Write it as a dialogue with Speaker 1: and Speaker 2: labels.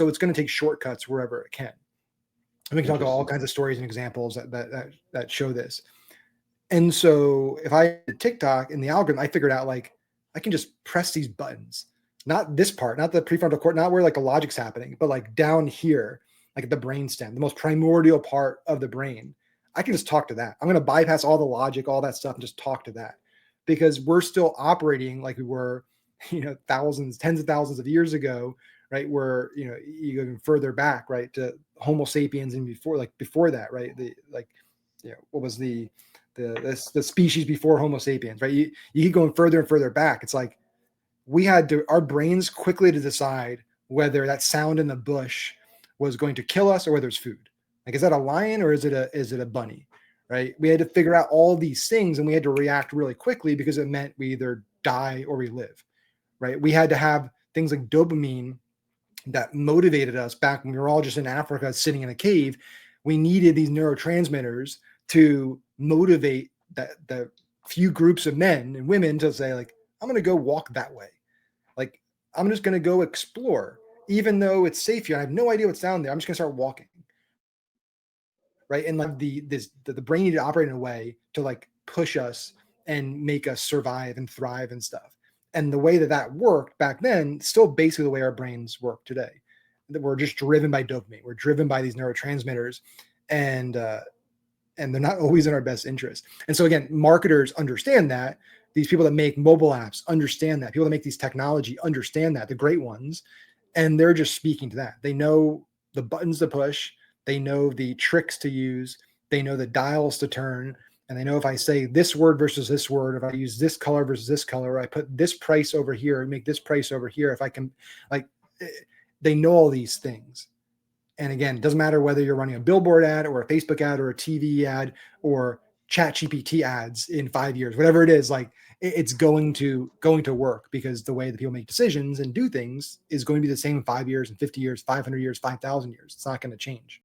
Speaker 1: So it's going to take shortcuts wherever it can. And we can talk about all
Speaker 2: Interesting.
Speaker 1: kinds of stories and examples that show this. And so if I did TikTok in the algorithm, I figured out like I can just press these buttons, not this part, not the prefrontal cortex, not where like the logic's happening, but like down here, like the brainstem, the most primordial part of the brain. I can just talk to that. I'm going to bypass all the logic, all that stuff, and just talk to that because we're still operating like we were, thousands, tens of thousands of years ago, right? Where you go even further back, right, to Homo sapiens and before that, right? What was the species before Homo sapiens, right? You keep going further and further back. It's like we had to our brains quickly to decide whether that sound in the bush was going to kill us or whether it's food. Like, is that a lion or is it a bunny? Right? We had to figure out all these things and we had to react really quickly because it meant we either die or we live. Right? We had to have things like dopamine that motivated us back when we were all just in Africa sitting in a cave. We needed these neurotransmitters to motivate the few groups of men and women to say, like, I'm going to go walk that way. Like, I'm just going to go explore, even though it's safe here. I have no idea what's down there. I'm just going to start walking. Right. And like the brain needed to operate in a way to like push us and make us survive and thrive and stuff. And the way that worked back then, still basically the way our brains work today. That we're just driven by dopamine. We're driven by these neurotransmitters, and they're not always in our best interest. And so again, marketers understand that. These people that make mobile apps understand that. People that make these technology understand that. The great ones, and they're just speaking to that. They know the buttons to push. They know the tricks to use. They know the dials to turn. And they know if I say this word versus this word, if I use this color versus this color, or I put this price over here and make this price over here, if I can, like, they know all these things. And again, it doesn't matter whether you're running a billboard ad or a Facebook ad or a TV ad or ChatGPT ads in 5 years, whatever it is, like it's going to work because the way that people make decisions and do things is going to be the same in 5 years and 50 years, 500 years, 5,000 years. It's not going to change.